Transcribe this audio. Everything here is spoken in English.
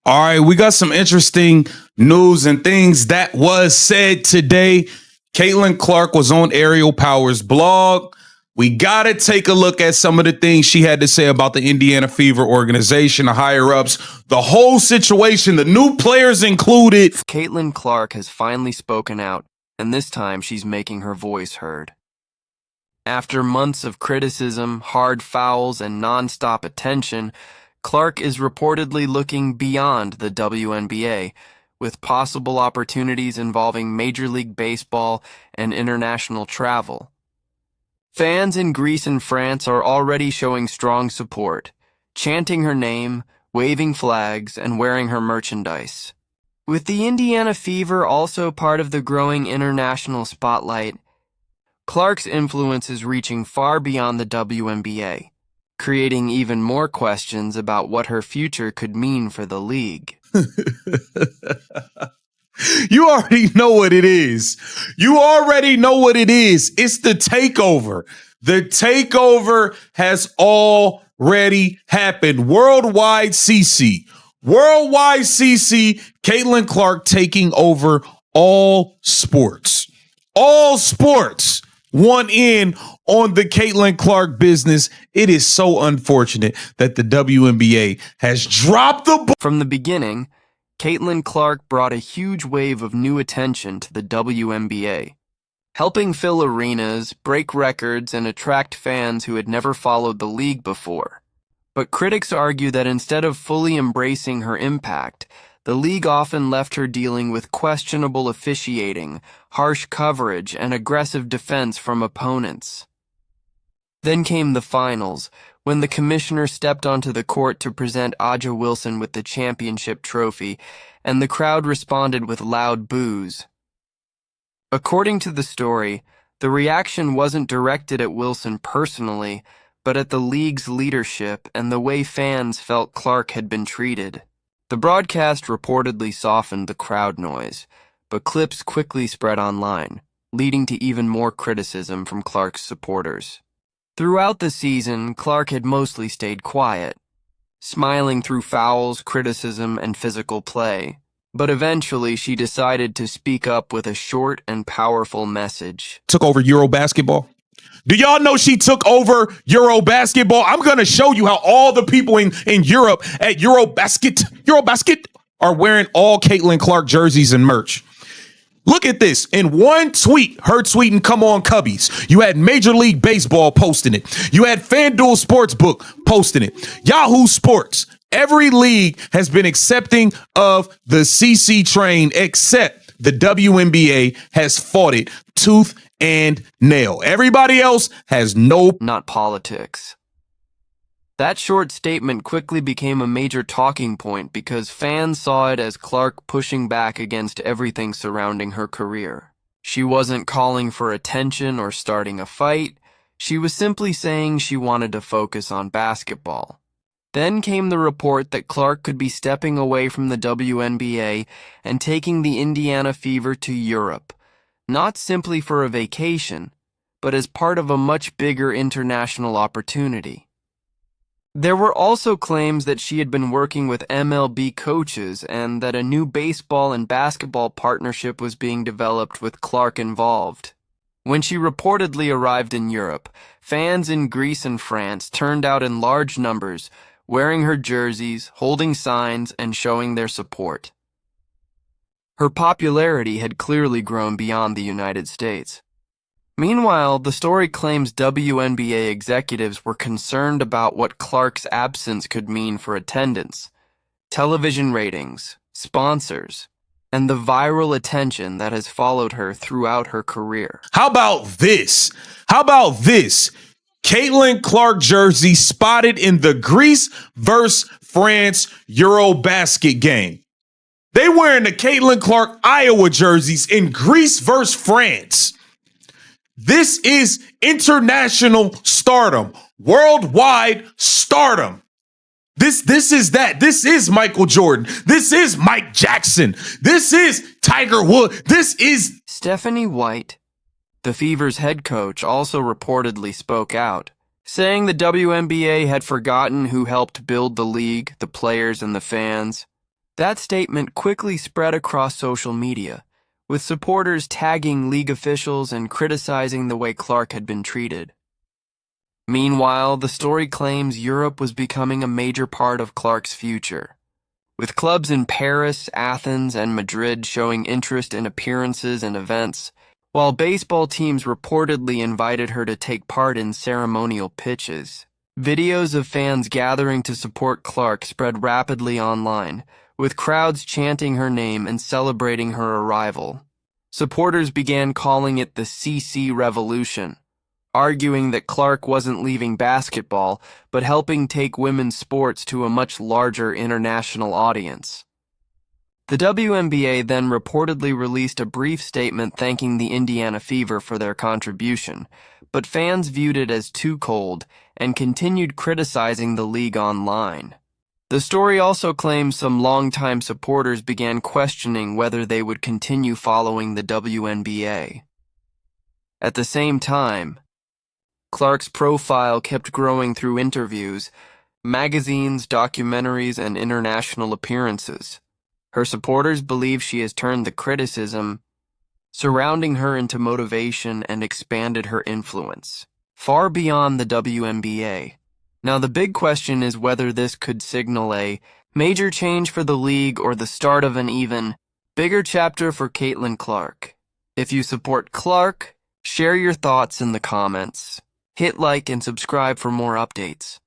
All right, we got some interesting news and things that was said today. Caitlin Clark was on Ariel Power's blog. We got to take a look at some of the things she had to say about the Indiana Fever organization, the higher-ups, the whole situation, the new players included. Caitlin Clark has finally spoken out, and this time she's making her voice heard. After months of criticism, hard fouls, and nonstop attention, Clark is reportedly looking beyond the WNBA, with possible opportunities involving Major League Baseball and international travel. Fans in Greece and France are already showing strong support, chanting her name, waving flags, and wearing her merchandise. With the Indiana Fever also part of the growing international spotlight, Clark's influence is reaching far beyond the WNBA, creating even more questions about what her future could mean for the league. You already know what it is. You already know what it is. It's the takeover. The takeover has already happened. Worldwide CC. Worldwide CC, Caitlin Clark taking over all sports. All sports. One in on the Caitlin Clark business. It is so unfortunate that the WNBA has dropped the ball. From the beginning, Caitlin Clark brought a huge wave of new attention to the WNBA, helping fill arenas, break records, and attract fans who had never followed the league before. But critics argue that instead of fully embracing her impact, the league often left her dealing with questionable officiating, harsh coverage, and aggressive defense from opponents. Then came the finals, when the commissioner stepped onto the court to present Aja Wilson with the championship trophy, and the crowd responded with loud boos. According to the story, the reaction wasn't directed at Wilson personally, but at the league's leadership and the way fans felt Clark had been treated. The broadcast reportedly softened the crowd noise, but clips quickly spread online, leading to even more criticism from Clark's supporters. Throughout the season, Clark had mostly stayed quiet, smiling through fouls, criticism, and physical play. But eventually, she decided to speak up with a short and powerful message. Took over Euro basketball. Do y'all know she took over Euro basketball? I'm going to show you how all the people in Europe at Eurobasket are wearing all Caitlin Clark jerseys and merch. Look at this. In one tweet, her tweeting, "Come on, Cubbies." You had Major League Baseball posting it. You had FanDuel Sportsbook posting it. Yahoo Sports. Every league has been accepting of the CC train, except the WNBA has fought it tooth and nail. Everybody else has not politics. That short statement quickly became a major talking point because fans saw it as Clark pushing back against everything surrounding her career. She wasn't calling for attention or starting a fight. She was simply saying she wanted to focus on basketball. Then came the report that Clark could be stepping away from the WNBA and taking the Indiana Fever to Europe, not simply for a vacation, but as part of a much bigger international opportunity. There were also claims that she had been working with MLB coaches and that a new baseball and basketball partnership was being developed with Clark involved. When she reportedly arrived in Europe, fans in Greece and France turned out in large numbers, wearing her jerseys, holding signs, and showing their support. Her popularity had clearly grown beyond the United States. Meanwhile, the story claims WNBA executives were concerned about what Clark's absence could mean for attendance, television ratings, sponsors, and the viral attention that has followed her throughout her career. How about this? Caitlin Clark jersey spotted in the Greece versus France Eurobasket game. They wearing the Caitlin Clark Iowa jerseys in Greece versus France. This is international stardom, worldwide stardom. This is that. This is Michael Jordan. This is Mike Jackson. This is Tiger Woods. This is Stephanie White, the Fever's head coach, also reportedly spoke out, saying the WNBA had forgotten who helped build the league, the players, and the fans. That statement quickly spread across social media, with supporters tagging league officials and criticizing the way Clark had been treated. Meanwhile, the story claims Europe was becoming a major part of Clark's future, with clubs in Paris, Athens, and Madrid showing interest in appearances and events, while baseball teams reportedly invited her to take part in ceremonial pitches. Videos of fans gathering to support Clark spread rapidly online, with crowds chanting her name and celebrating her arrival. Supporters began calling it the CC Revolution, arguing that Clark wasn't leaving basketball, but helping take women's sports to a much larger international audience. The WNBA then reportedly released a brief statement thanking the Indiana Fever for their contribution, but fans viewed it as too cold and continued criticizing the league online. The story also claims some longtime supporters began questioning whether they would continue following the WNBA. At the same time, Clark's profile kept growing through interviews, magazines, documentaries, and international appearances. Her supporters believe she has turned the criticism surrounding her into motivation and expanded her influence far beyond the WNBA. Now, the big question is whether this could signal a major change for the league or the start of an even bigger chapter for Caitlin Clark. If you support Clark, share your thoughts in the comments. Hit like and subscribe for more updates.